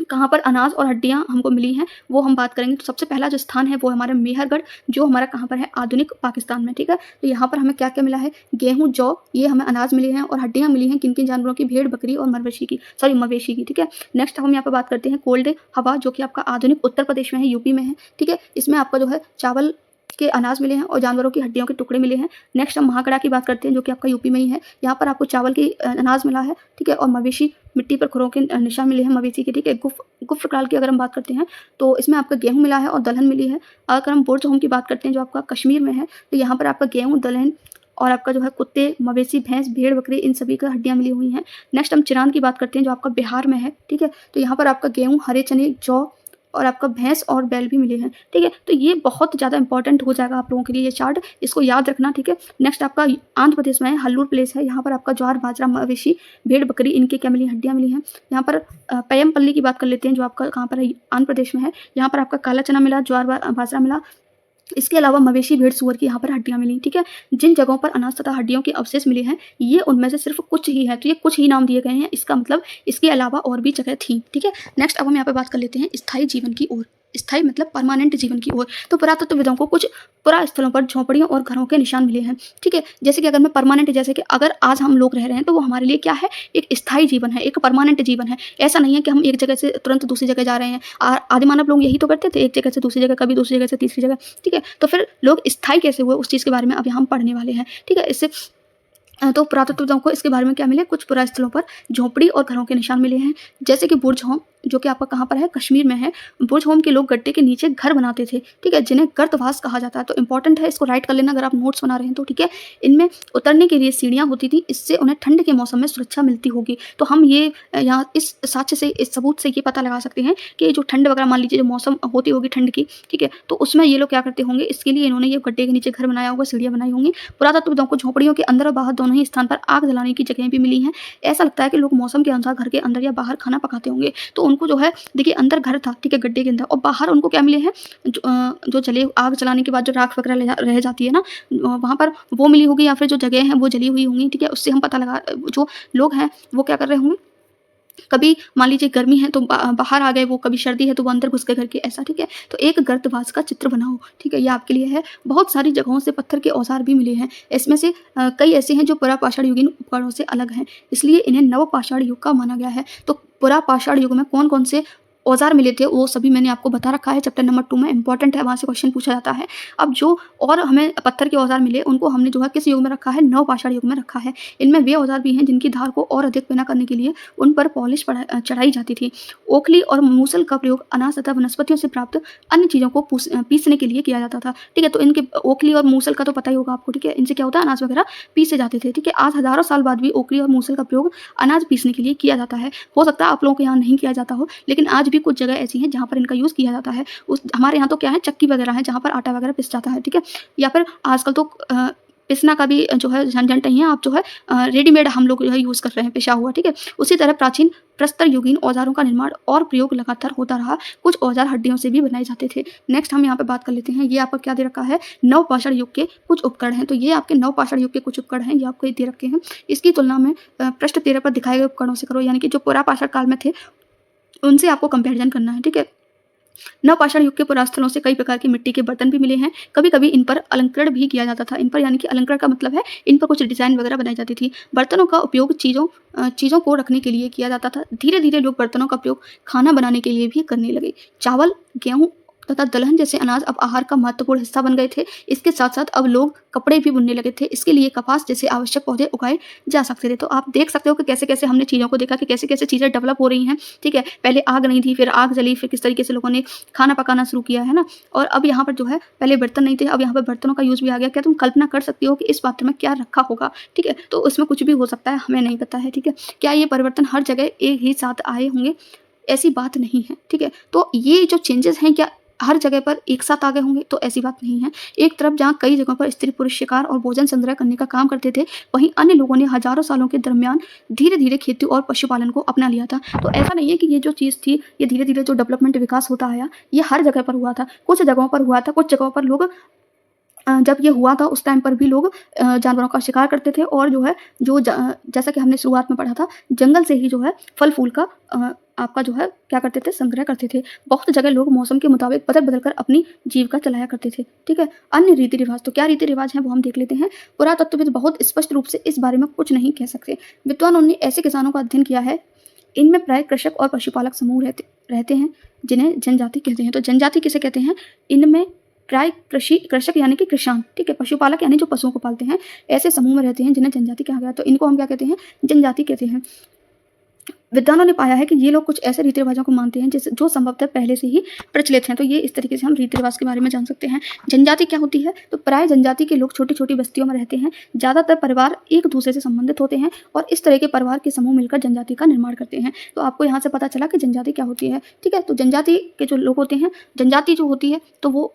कहाँ पर अनाज और हड्डियाँ हमको मिली हैं वो हम बात करेंगे। तो सबसे पहला जो स्थान है वो हमारा मेहरगढ़, जो हमारा कहाँ पर है, आधुनिक पाकिस्तान में, ठीक है। तो यहाँ पर हमें क्या-क्या मिला है, गेहूँ, जौ, ये हमें अनाज मिले हैं और हड्डियाँ मिली हैं किन-किन जानवरों की, भेड़, बकरी और मवेशी की, ठीक है। नेक्स्ट हम यहाँ पर बात करते हैं कोल्ड हवा, जो कि आपका आधुनिक उत्तर प्रदेश में है, यूपी में है, ठीक है। इसमें आपका जो है चावल के अनाज मिले हैं और जानवरों की हड्डियों के टुकड़े मिले हैं। नेक्स्ट हम महागढ़ा की बात करते हैं, जो कि आपका यूपी में ही है। यहाँ पर आपको चावल की अनाज मिला है, ठीक है, और मवेशी मिट्टी पर खुरों के निशान मिले हैं मवेशी के, ठीक है। गुफ्त काल की अगर हम बात करते हैं तो इसमें आपका गेहूँ मिला है और दलहन मिली है। अगर हम बुर्ज होम की बात करते हैं जो आपका कश्मीर में है, तो यहाँ पर आपका गेहूँ, दलहन और आपका जो है कुत्ते, मवेशी, भैंस, भेड़, बकरी, इन सभी का हड्डियाँ मिली हुई हैं। नेक्स्ट हम चिरांद की बात करते हैं जो आपका बिहार में है, ठीक है। तो यहाँ पर आपका गेहूँ, हरे चने, जौ और आपका भैंस और बैल भी मिले हैं, ठीक है। तो ये बहुत ज़्यादा इंपॉर्टेंट हो जाएगा आप लोगों के लिए ये चार्ट, इसको याद रखना, ठीक है। नेक्स्ट आपका आंध्र प्रदेश में है, हल्लूर प्लेस है। यहाँ पर आपका ज्वार, बाजरा, मवेशी, भेड़, बकरी, इनके क्या मिली, हड्डियाँ मिली हैं। यहाँ पर पय्यमपल्ली की बात कर लेते हैं जो आपका कहाँ पर है, आंध्र प्रदेश में है। यहाँ पर आपका काला चना मिला, ज्वार, बाजरा मिला। इसके अलावा मवेशी, भेड़, सूअर की यहाँ पर हड्डियाँ मिली, ठीक है। जिन जगहों पर अनाज तथा हड्डियों के अवशेष मिले हैं ये उनमें से सिर्फ कुछ ही हैं, तो ये कुछ ही नाम दिए गए हैं, इसका मतलब इसके अलावा और भी जगह थी, ठीक है। नेक्स्ट अब हम यहाँ पे बात कर लेते हैं स्थायी जीवन की ओर। स्थायी मतलब परमानेंट जीवन की ओर। तो पुरातत्वविदों को कुछ पुरास्थलों पर झोंपड़ियों और घरों के निशान मिले हैं, ठीक है। जैसे कि अगर मैं परमानेंट, जैसे कि अगर आज हम लोग रह रहे हैं तो वो हमारे लिए क्या है, एक स्थायी जीवन है, एक परमानेंट जीवन है। ऐसा नहीं है कि हम एक जगह से तुरंत दूसरी जगह जा रहे हैं। आदि मानव लोग यही तो करते थे, एक जगह से दूसरी जगह, कभी दूसरी जगह से तीसरी जगह, ठीक है। तो फिर लोग स्थायी कैसे हुए उस चीज़ के बारे में अब यहाँ हम पढ़ने वाले हैं, ठीक है। इससे तो पुरातत्वविदों को इसके बारे में क्या मिले, कुछ पुरास्थलों पर झोंपड़ी और घरों के निशान मिले हैं। जैसे कि बुर्ज होम, जो कि आपका कहाँ पर है, कश्मीर में है। बुर्ज होम के लोग गड्ढे के नीचे घर बनाते थे, ठीक है, जिन्हें गर्तवास कहा जाता है। तो इंपॉर्टेंट है, इसको राइट कर लेना अगर आप नोट्स बना रहे हैं तो, ठीक है। इनमें उतरने के लिए सीढ़ियाँ होती थी, इससे उन्हें ठंड के मौसम में सुरक्षा मिलती होगी। तो हम ये यहाँ इस साक्ष्य से, इस सबूत से ये पता लगा सकते हैं कि जो ठंड वगैरह, मान लीजिए जो मौसम होती होगी ठंड की, ठीक है, तो उसमें ये लोग क्या करते होंगे, इसके लिए इन्होंने ये गड्ढे के नीचे घर बनाया होगा, सीढ़ियाँ बनाई होंगी। पुरातत्वविदों को झोंपड़ियों के अंदर और बाहर दोनों ही स्थान पर आग जलाने की जगह भी मिली हैं। ऐसा लगता है कि लोग मौसम के अनुसार घर के अंदर या बाहर खाना पकाते होंगे। तो उनको जो है, देखिए, अंदर घर था, ठीक है, गड्ढे के अंदर, और बाहर उनको क्या मिले हैं, जो जले, आग जलाने के बाद जो राख वगैरह रह जाती है ना, वहाँ पर वो मिली होगी, या फिर जो जगह है वो जली हुई होंगी, ठीक है। उससे हम पता लगा, जो लोग हैं वो क्या कर रहे होंगे, कभी मान लीजिए गर्मी है तो बाहर आ गए वो, कभी सर्दी है तो वो अंदर घुस गए घर के, ऐसा, ठीक है। तो एक गर्तवास का चित्र बनाओ, ठीक है, ये आपके लिए है। बहुत सारी जगहों से पत्थर के औजार भी मिले हैं। इसमें से कई ऐसे हैं जो पुरापाषाण युगीन उपकरणों से अलग हैं, इसलिए इन्हें नवपाषाण युग का माना गया है। तो पुरापाषाण युग में कौन कौन से औजार मिले थे वो सभी मैंने आपको बता रखा है, चैप्टर नंबर 2 में, इंपॉर्टेंट है, वहाँ से क्वेश्चन पूछा जाता है। अब जो और हमें पत्थर के औजार मिले उनको हमने जो है किस युग में रखा है, नवपाषाण युग में रखा है। इनमें वे औजार भी हैं जिनकी धार को और अधिक बिना करने के लिए उन पर पॉलिश चढ़ाई जाती थी। ओखली और मूसल का प्रयोग अनाज तथा वनस्पतियों से प्राप्त अन्य चीज़ों को पीसने के लिए किया जाता था, ठीक है। तो इनके ओखली और मूसल का तो पता ही होगा आपको, ठीक है, इनसे क्या होता है, अनाज वगैरह पीसे जाते थे, ठीक है। आज हज़ारों साल बाद भी ओखली और मूसल का प्रयोग अनाज पीसने के लिए किया जाता है। हो सकता है आप लोगों के यहाँ नहीं किया जाता हो, लेकिन आज भी कुछ जगह ऐसी हैं जहाँ पर इनका यूज़ किया जाता है। हमारे यहाँ तो क्या है, चक्की वगैरह है जहाँ पर आटा वगैरह पिस जाता है, ठीक है। या फिर आजकल तो पिसना का भी जो है झंझट नहीं है, आप जो है रेडीमेड हम लोग जो है यूज़ कर रहे हैं पिसा हुआ, ठीक है। उसी तरह प्राचीन प्रस्तर युगीन औजारों का निर्माण और प्रयोग लगातार होता रहा। कुछ औजार हड्डियों से भी बनाए जाते थे। नेक्स्ट हम यहाँ पे बात कर लेते हैं, ये आपका क्या दे रखा है, नवपाषाण युग के कुछ उपकरण हैं। तो ये आपके नवपाषाण युग के कुछ उपकरण हैं, ये आपको दे रखे हैं। इसकी तुलना में पृष्ठ 13 पर दिखाए गए उपकरणों से करो, यानी कि जो पुरापाषाण काल में थे उनसे आपको कंपेरिजन करना है, ठीक है। नवपाषाण युग के पुरास्थलों से कई प्रकार की मिट्टी के बर्तन भी मिले हैं। कभी कभी इन पर अलंकरण भी किया जाता था। इन पर यानी कि अलंकरण का मतलब है इन पर कुछ डिजाइन वगैरह बनाई जाती थी। बर्तनों का उपयोग चीज़ों को रखने के लिए किया जाता था। धीरे धीरे लोग बर्तनों का उपयोग खाना बनाने के लिए भी करने लगे। चावल, गेहूँ तथा दलहन जैसे अनाज अब आहार का महत्वपूर्ण हिस्सा बन गए थे। इसके साथ साथ अब लोग कपड़े भी बुनने लगे थे। इसके लिए कपास जैसे आवश्यक पौधे उगाए जा सकते थे। तो आप देख सकते हो कि कैसे कैसे हमने चीज़ों को देखा कि कैसे कैसे चीज़ें डेवलप हो रही हैं, ठीक है। पहले आग नहीं थी, फिर आग जली, फिर किस तरीके से लोगों ने खाना पकाना शुरू किया है ना। और अब यहाँ पर जो है पहले बर्तन नहीं थे, अब यहाँ पर बर्तनों का यूज़ भी आ गया। क्या तुम कल्पना कर सकते हो कि इस पात्र में क्या रखा होगा, ठीक है। तो उसमें कुछ भी हो सकता है, हमें नहीं पता है, ठीक है। क्या ये परिवर्तन हर जगह एक ही साथ आए होंगे, ऐसी बात नहीं है, ठीक है। तो ये जो चेंजेस हैं क्या हर जगह पर एक साथ आ गए होंगे, तो ऐसी बात नहीं है। एक तरफ जहाँ कई जगहों पर स्त्री पुरुष शिकार और भोजन संग्रह करने का काम करते थे, वहीं अन्य लोगों ने हजारों सालों के दरमियान धीरे धीरे खेती और पशुपालन को अपना लिया था। तो ऐसा नहीं है कि ये जो चीज़ थी, ये धीरे धीरे जो डेवलपमेंट विकास होता आया, ये हर जगह पर हुआ था। कुछ जगहों पर हुआ था, कुछ जगहों पर लोग जब ये हुआ था उस टाइम पर भी लोग जानवरों का शिकार करते थे और जो है जैसा कि हमने शुरुआत में पढ़ा था, जंगल से ही जो है फल फूल का आपका जो है क्या करते थे, संग्रह करते थे। बहुत जगह लोग मौसम के मुताबिक बदल-बदल कर अपनी जीविका चलाया करते थे, ठीक है। अन्य रीति-रिवाज, तो क्या रीति-रिवाज हैं वो हम देख लेते हैं। पुरातत्वविद बहुत स्पष्ट रूप से इस बारे में कुछ नहीं कह सकते। विद्वानों ने ऐसे किसानों का अध्ययन किया है, इनमें प्राय कृषक और पशुपालक समूह रहते हैं, जिन्हें जनजाति कहते हैं। तो जनजाति किसे कहते हैं? इनमें प्राय कृषक यानी कि किसान, ठीक है, पशुपालक यानी जो पशुओं को पालते हैं, ऐसे समूह में रहते हैं जिन्हें जनजाति कहा गया। तो इनको हम क्या कहते हैं? जनजाति कहते हैं। विद्वानों ने पाया है कि ये लोग कुछ ऐसे रीति रिवाजों को मानते हैं जो संभवतः पहले से ही प्रचलित हैं। तो ये इस तरीके से हम रीति रिवाज के बारे में जान सकते हैं। जनजाति क्या होती है? तो प्राय जनजाति के लोग छोटी छोटी बस्तियों में रहते हैं। ज़्यादातर परिवार एक दूसरे से संबंधित होते हैं और इस तरह के परिवार के समूह मिलकर जनजाति का निर्माण करते हैं। तो आपको यहाँ से पता चला कि जनजाति क्या होती है, ठीक है। तो जनजाति के जो लोग होते हैं, जनजाति जो होती है तो वो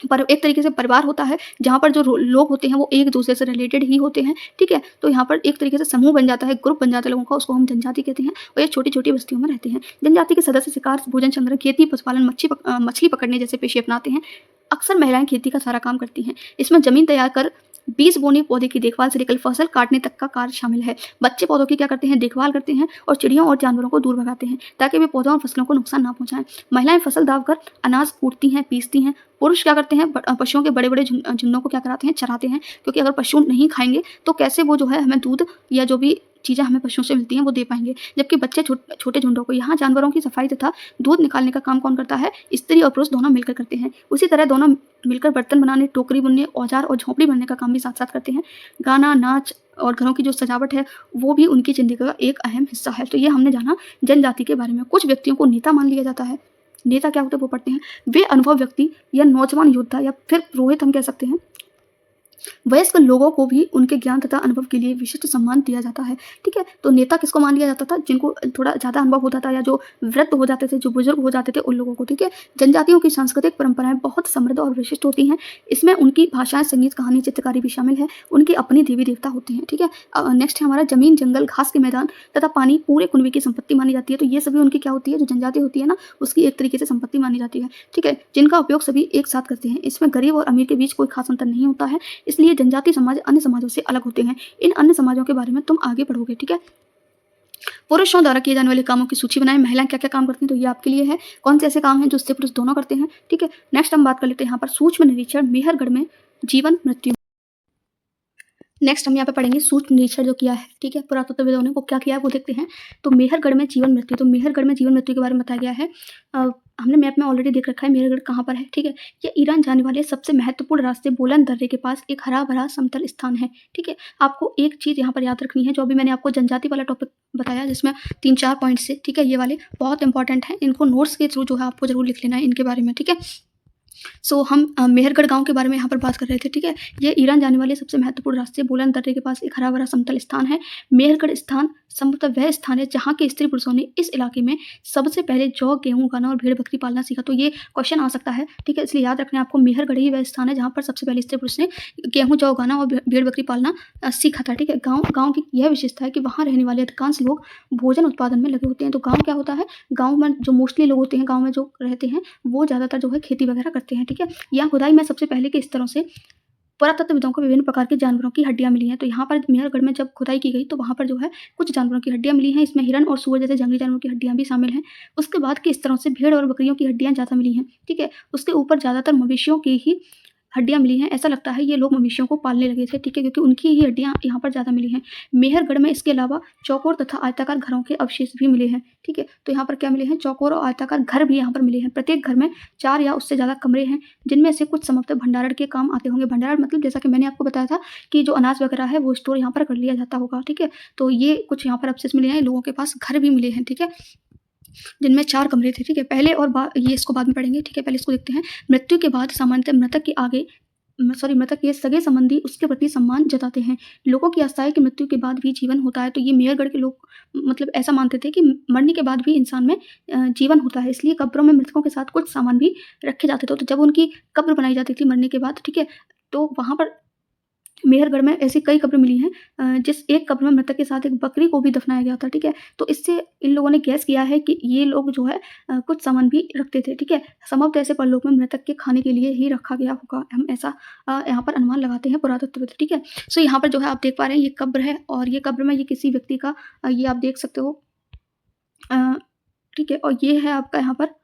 पर एक तरीके से परिवार होता है, जहाँ पर जो लोग होते हैं वो एक दूसरे से रिलेटेड ही होते हैं, ठीक है। तो यहाँ पर एक तरीके से समूह बन जाता है, ग्रुप बन जाता है लोगों का, उसको हम जनजाति कहते हैं और ये छोटी छोटी बस्तियों में रहते हैं। जनजाति के सदस्य शिकार, भोजन संग्रह, खेती, पशुपालन, मछली पकड़ने जैसे पेशे अपनाते हैं। अक्सर महिलाएं खेती का सारा काम करती हैं। इसमें जमीन तैयार कर बीज बोने, पौधे की देखभाल से लेकर फसल काटने तक का कार्य शामिल है। बच्चे पौधों की क्या करते हैं? देखभाल करते हैं और चिड़ियों और जानवरों को दूर भगाते हैं ताकि वे पौधों और फसलों को नुकसान ना पहुंचाएं। महिलाएं फसल दाव कर अनाज कूटती हैं, पीसती हैं। पुरुष क्या करते हैं? पशुओं के बड़े बड़े झुंडों को क्या कराते हैं? चराते हैं, क्योंकि अगर पशु नहीं खाएंगे तो कैसे वो जो है हमें दूध या जो भी चीज़ें हमें पशुओं से मिलती हैं वो दे पाएंगे। जबकि बच्चे छोटे झुंडों को, यहाँ जानवरों की सफाई तथा दूध निकालने का काम कौन करता है? स्त्री और पुरुष दोनों मिलकर करते हैं। उसी तरह दोनों मिलकर बर्तन बनाने, टोकरी बुनने, औजार और झोंपड़ी बनने का काम भी साथ साथ करते हैं। गाना, नाच और घरों की जो सजावट है वो भी उनकी जिंदगी का एक अहम हिस्सा है। तो ये हमने जाना जनजाति के बारे में। कुछ व्यक्तियों को नेता मान लिया जाता है। नेता क्या होते हैं वो पढ़ते हैं। वे अनुभव व्यक्ति या नौजवान योद्धा या फिर पुरोहित हम कह सकते हैं। वयस्क लोगों को भी उनके ज्ञान तथा अनुभव के लिए विशिष्ट सम्मान दिया जाता है, ठीक है। तो नेता किसको मान लिया जाता था? जिनको थोड़ा ज़्यादा अनुभव होता था या जो वृद्ध हो जाते थे, जो बुजुर्ग हो जाते थे, उन लोगों को, ठीक है। जनजातियों की सांस्कृतिक परंपराएं बहुत समृद्ध और विशिष्ट होती हैं। इसमें उनकी भाषाएं, संगीत, कहानी, चित्रकारी भी शामिल है। उनकी अपनी देवी देवता होते हैं, ठीक है। नेक्स्ट है हमारा जमीन, जंगल, घास के मैदान तथा पानी पूरे कुनबे की संपत्ति मानी जाती है। तो ये सभी उनकी क्या होती है? जो जनजाति होती है ना, उसकी एक तरीके से संपत्ति मानी जाती है, ठीक है, जिनका उपयोग सभी एक साथ करते हैं। इसमें गरीब और अमीर के बीच कोई खास अंतर नहीं होता है। इसलिए जनजाति समाज अन्य समाजों से अलग होते हैं। इन अन्य समाजों के बारे में तुम आगे पढ़ोगे, ठीक है। पुरुषों द्वारा किए जाने वाले कामों की सूची बनाएं। महिलाएं क्या क्या काम करती हैं? तो ये आपके लिए है। कौन से ऐसे काम हैं जो स्त्री पुरुष दोनों करते हैं, ठीक है। नेक्स्ट हम बात कर लेते हैं यहाँ पर सूक्ष्म निरीक्षण, मेहरगढ़ में जीवन मृत्यु। नेक्स्ट हम यहाँ पे पढ़ेंगे सूक्ष्म निरीक्षण जो किया है, ठीक है, पुरातत्वविदों ने वो क्या किया है वो देखते हैं। तो मेहरगढ़ में जीवन मृत्यु, तो मेहरगढ़ में जीवन मृत्यु के बारे में बताया गया है। हमने मैप में ऑलरेडी देख रखा है मेहरगढ़ कहाँ पर है, ठीक है। ये ईरान जाने वाले सबसे महत्वपूर्ण रास्ते बोलन दर्रे के पास एक हरा भरा समतल स्थान है, ठीक है। आपको एक चीज़ यहाँ पर याद रखनी है, जो अभी मैंने आपको जनजाति वाला टॉपिक बताया जिसमें 3-4 पॉइंट्स से, ठीक है, ये वाले बहुत इंपॉर्टेंट हैं। इनको नोट्स के थ्रू जो है आपको जरूर लिख लेना है इनके बारे में, ठीक है। सो हम मेहरगढ़ गांव के बारे में यहाँ पर बात कर रहे थे, ठीक है। ये ईरान जाने वाले सबसे महत्वपूर्ण रास्ते बोलन दर्रे के पास एक हरा भरा समतल स्थान है। मेहरगढ़ स्थान संभवतः वह स्थान है जहाँ के स्त्री पुरुषों ने इस इलाके में सबसे पहले जौ, गेहूं उगाना और भेड़ बकरी पालना सीखा। तो ये क्वेश्चन आ सकता है, ठीक है, इसलिए याद रखना है आपको मेहरगढ़ ही वह स्थान है जहाँ पर सबसे पहले स्त्री पुरुष ने गेहूं, जौ उगाना और भेड़ बकरी पालना सीखा था, ठीक है। गाँव की यह विशेषता है कि वहाँ रहने वाले अधिकांश लोग भोजन उत्पादन में लगे होते हैं। तो गाँव क्या होता है? गाँव में जो मोस्टली लोग होते हैं, गाँव में जो रहते हैं वो ज़्यादातर जो है खेती वगैरह करते हैं, ठीक है। यहाँ खुदाई में सबसे पहले के स्तरों से पुरातत्वविदों को विभिन्न प्रकार के जानवरों की हड्डियां मिली हैं। तो यहाँ पर मेहरगढ़ में जब खुदाई की गई तो वहाँ पर जो है कुछ जानवरों की हड्डियां मिली हैं। इसमें हिरन और सूअर जैसे जंगली जानवरों की हड्डियां भी शामिल हैं। उसके बाद के स्तरों से भेड़ और बकरियों की हड्डियां ज़्यादा मिली हैं, ठीक है। उसके ऊपर ज़्यादातर मवेशियों की ही हड्डियां मिली हैं। ऐसा लगता है ये लोग मवेशियों को पालने लगे थे, ठीक है, क्योंकि उनकी ही हड्डियां यहाँ पर ज़्यादा मिली हैं। मेहरगढ़ में इसके अलावा चौकोर तथा आयताकार घरों के अवशेष भी मिले हैं, ठीक है। तो यहाँ पर क्या मिले हैं? चौकोर और आयताकार घर भी यहाँ पर मिले हैं। प्रत्येक घर में 4 या उससे ज़्यादा कमरे हैं, जिनमें से कुछ संभवतः भंडारण के काम आते होंगे। भंडारण मतलब जैसा कि मैंने आपको बताया था कि जो अनाज वगैरह है वो स्टोर यहाँ पर कर लिया जाता होगा, ठीक है। तो ये कुछ यहाँ पर अवशेष मिले हैं। लोगों के पास घर भी मिले हैं, ठीक है, जिनमें 4 कमरे थे, ठीक है। पहले और ये इसको बाद में पढ़ेंगे, ठीक है। पहले इसको देखते हैं। मृत्यु के बाद सामान्यतः मृतक के सगे संबंधी उसके प्रति सम्मान जताते हैं। लोगों की आस्था है कि मृत्यु के बाद भी जीवन होता है। तो ये मेहरगढ़ के लोग मतलब ऐसा मानते थे कि मरने के बाद भी इंसान में जीवन होता है, इसलिए कब्रों में मृतकों के साथ कुछ सामान भी रखे जाते थे। तो जब उनकी कब्र बनाई जाती थी मरने के बाद, ठीक है, तो वहाँ पर मेहरगढ़ में ऐसी कई कब्रें मिली हैं। जिस एक कब्र में मृतक के साथ एक बकरी को भी दफनाया गया था, ठीक है। तो इससे इन लोगों ने गैस किया है कि ये लोग जो है कुछ सामान भी रखते थे, ठीक है। संभवतः ऐसे परलोक में मृतक के खाने के लिए ही रखा गया होगा, हम ऐसा यहाँ पर अनुमान लगाते हैं पुरातत्वविद, ठीक है। सो यहाँ पर जो है आप देख पा रहे हैं ये कब्र है और ये कब्र में ये किसी व्यक्ति का ये आप देख सकते हो ठीक है, और ये है आपका यहाँ पर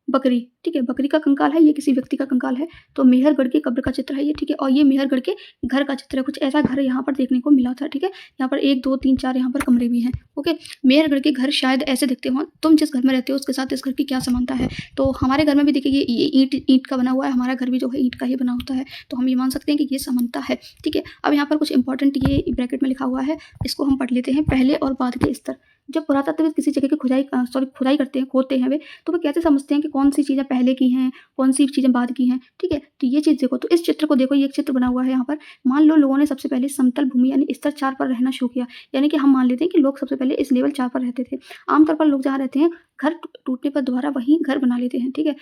बकरी, ठीक है, बकरी का कंकाल है, ये किसी व्यक्ति का कंकाल है, तो मेहरगढ़ की कब्र का चित्र है ये, ठीक है, और ये मेहरगढ़ के घर का चित्र है, कुछ ऐसा घर यहाँ पर देखने को मिला था, ठीक है, यहाँ पर 1, 2, 3, 4 यहाँ पर कमरे भी हैं, ओके। मेहरगढ़ के घर शायद ऐसे दिखते हों, तुम जिस घर में रहते हो उसके साथ इस घर की क्या समानता है? तो हमारे घर में भी देखिए ये ईंट का बना हुआ है, हमारा घर भी जो है ईंट का ही बना होता है, तो हम ये मान सकते हैं कि ये समानता है, ठीक है। अब यहाँ पर कुछ इंपॉर्टेंट ये ब्रैकेट में लिखा हुआ है, इसको हम पढ़ लेते हैं, पहले और बाद के स्तर। जब पुरातत्वविद किसी जगह की खुदाई करते हैं, खोदते हैं वे, तो वे कैसे समझते हैं कि कौन सी चीज़ें पहले की हैं, कौन सी चीज़ें बाद की हैं, ठीक है। तो ये चीज़ देखो, तो इस चित्र को देखो, ये एक चित्र बना हुआ है यहाँ पर। मान लो लोगों ने सबसे पहले समतल भूमि यानी स्तर 4 पर रहना शुरू किया, यानी कि हम मान लेते हैं कि लोग सबसे पहले इस लेवल 4 पर रहते थे। आमतौर पर लोग जहाँ रहते हैं, घर टूटने पर दोबारा वहीं घर बना लेते हैं, ठीक है।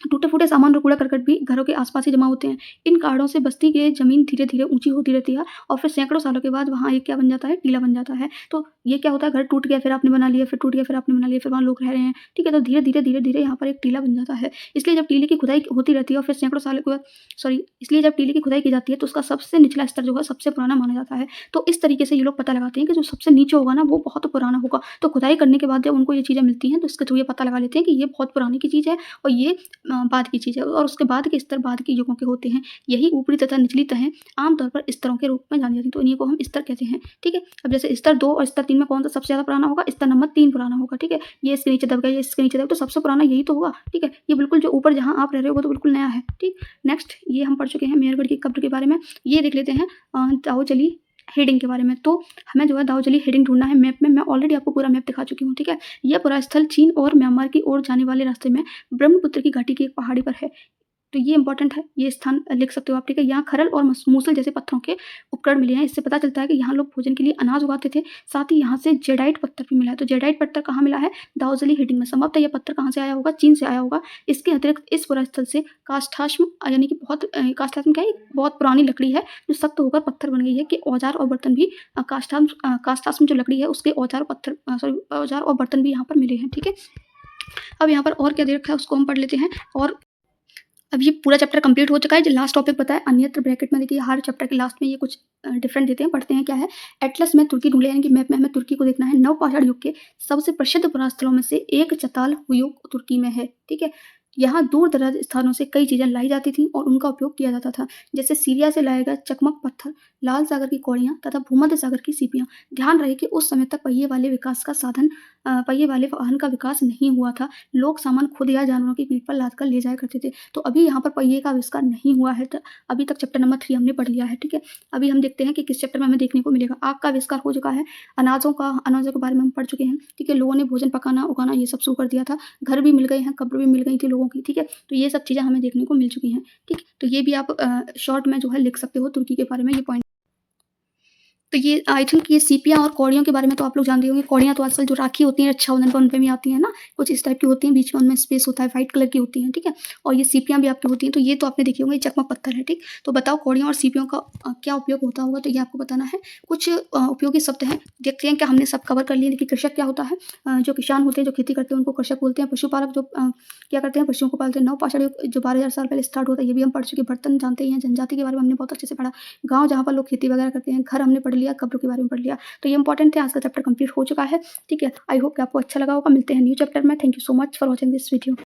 टूटे-फूटे सामान और कूड़ा-करकट भी घरों के आस-पास ही जमा होते हैं। इन कारणों से बस्ती की ज़मीन धीरे-धीरे ऊँची होती रहती है और फिर सैकड़ों सालों के बाद वहाँ एक क्या बन जाता है, टीला बन जाता है। तो ये क्या होता है, घर टूट गया, फिर आपने बना लिया, फिर टूट गया, फिर आपने बना लिया, फिर वहाँ लोग रह रहे हैं, ठीक है? तो धीरे-धीरे यहाँ पर एक टीला बन जाता है। इसलिए जब टीले की खुदाई होती रहती है और फिर सैकड़ों साल के बाद इसलिए जब टीले की खुदाई की जाती है तो उसका सबसे निचला स्तर जो है सबसे पुराना माना जाता है। तो इस तरीके से ये लोग पता लगाते हैं कि जो सबसे नीचे होगा ना, वो बहुत पुराना होगा। तो खुदाई करने के बाद जब उनको ये चीज़ें मिलती हैं तो इसके थ्रू ये पता लगा लेते हैं कि ये बहुत पुराने की चीज़ है और ये बाद की चीज़ है, और उसके बाद के स्तर बाद के युगों के होते हैं। यही ऊपरी तथा निचली तहें आमतौर पर स्तरों के रूप में जानी जाती हैं, तो इन्हीं को हम स्तर कहते हैं, ठीक है। अब जैसे स्तर 2 और स्तर 3 में कौन सा सबसे ज़्यादा पुराना होगा? स्तर नंबर 3 पुराना होगा, ठीक है। ये इसके नीचे दब गया, ये इसके नीचे दब गया, तो सबसे पुराना यही तो होगा, ठीक है। ये बिल्कुल जो ऊपर जहाँ आप रह रहे हो वो तो बिल्कुल नया है, ठीक। नेक्स्ट ये हम पढ़ चुके हैं मेहरगढ़ की कब्र के बारे में। ये देख लेते हैं दाऊदजली हेडिंग के बारे में। तो हमें जो है दाऊदजली हेडिंग ढूँढना है मैप में। मैं ऑलरेडी आपको पूरा मैप दिखा चुकी हूँ, ठीक है। यह पूरा स्थल चीन और म्यांमार की ओर जाने वाले रास्ते में ब्रह्मपुत्र की घाटी की एक पहाड़ी पर है। तो ये इंपॉर्टेंट है, ये स्थान लिख सकते हो आप, ठीक है। यहाँ खरल और मूसल जैसे पत्थरों के उपकरण मिले हैं। इससे पता चलता है कि यहाँ लोग भोजन के लिए अनाज उगाते थे। साथ ही यहाँ से जेडाइट पत्थर भी मिला है। तो जेडाइट पत्थर कहाँ मिला है? दाऊदजली हेडिंग में। संभवतः यह पत्थर कहाँ से आया होगा? चीन से आया होगा। इसके अतिरिक्त इस पुरास्थल से काष्ठाश्म यानी कि काष्ठाश्म क्या है? बहुत पुरानी लकड़ी है जो सख्त होकर पत्थर बन गई है, कि औजार और बर्तन भी काष्ठाश्म जो लकड़ी है उसके औजार और बर्तन भी यहाँ पर मिले हैं, ठीक है। अब यहाँ पर और क्या दे रखा है उसको हम पढ़ लेते हैं। और अब ये पूरा चैप्टर कंप्लीट हो चुका है। जो लास्ट टॉपिक बताया अन्यत्र ब्रैकेट में, देखिए हर चैप्टर के लास्ट में ये कुछ डिफरेंट देते हैं, पढ़ते हैं क्या है। एटलस में तुर्की ढूंढे, यानी कि मैप में हमें तुर्की को देखना है। नवपाषाण युग के सबसे प्रसिद्ध पुरास्थलों में से एक चताल हुयुक तुर्की में है, ठीक है। यहाँ दूर दराज स्थानों से कई चीज़ें लाई जाती थी और उनका उपयोग किया जाता था, जैसे सीरिया से लाए गए चकमक पत्थर, लाल सागर की कौड़ियाँ तथा भूमध्य सागर की सीपियाँ। ध्यान रहे कि उस समय तक पहिए वाले वाहन का विकास नहीं हुआ था। लोग सामान खुद या जानवरों की पीठ पर लाद कर ले जाया करते थे। तो अभी यहाँ पर पहिए का आविष्कार नहीं हुआ है। तो अभी तक चैप्टर नंबर 3 हमने पढ़ लिया है, ठीक है। अभी हम देखते हैं कि किस चैप्टर में हमें देखने को मिलेगा। आग का आविष्कार हो चुका है। अनाजों के बारे में हम पढ़ चुके हैं, ठीक है। लोगों ने भोजन पकाना उगाना ये सब शुरू कर दिया था। घर भी मिल गए हैं, कब्र भी मिल गई थी लोगों की, ठीक है। तो ये सब चीज़ें हमें देखने को मिल चुकी हैं, ठीक। तो ये भी आप शॉर्ट में जो है लिख सकते हो तुर्की के बारे में, ये पॉइंट। तो ये आई थिंक ये सीपियाँ और कौड़ियों के बारे में तो आप लोग जानते होंगे। कौड़ियाँ तो आजकल जो राखी होती हैं रक्षाबंधन पर, उनपे भी आती हैं ना, कुछ इस टाइप की होती हैं, बीच में उनमें स्पेस होता है, वाइट कलर की होती हैं, ठीक है। और ये सीपियाँ भी आपकी होती हैं, तो ये तो आपने देखी होंगी, चकमक पत्थर है, ठीक। तो बताओ कौड़ियों और सीपियों का क्या उपयोग होता होगा, तो ये आपको बताना है। कुछ उपयोगी शब्द हैं, देखते हैं क्या हमने सब कवर कर लिए। देखिए कृषक क्या होता है, जो किसान होते हैं जो खेती करते हैं उनको कृषक बोलते हैं। पशुपालक जो क्या करते हैं, पशुओं को पालते हैं। नवपाषाण युग जो 12,000 साल पहले स्टार्ट होता है, ये भी हम पढ़ चुके। बर्तन जानते ही हैं, जनजाति के बारे में हमने बहुत अच्छे से पढ़ा। गाँव जहाँ पर लोग खेती वगैरह करते हैं। घर हमने पढ़ लिया, कब्रों के बारे में पढ़ लिया। तो ये इंपॉर्टेंट थे। आज का चैप्टर कंप्लीट हो चुका है, ठीक है। आई होप कि आपको अच्छा लगा होगा। मिलते हैं न्यू चैप्टर में। Thank you so much for watching this video.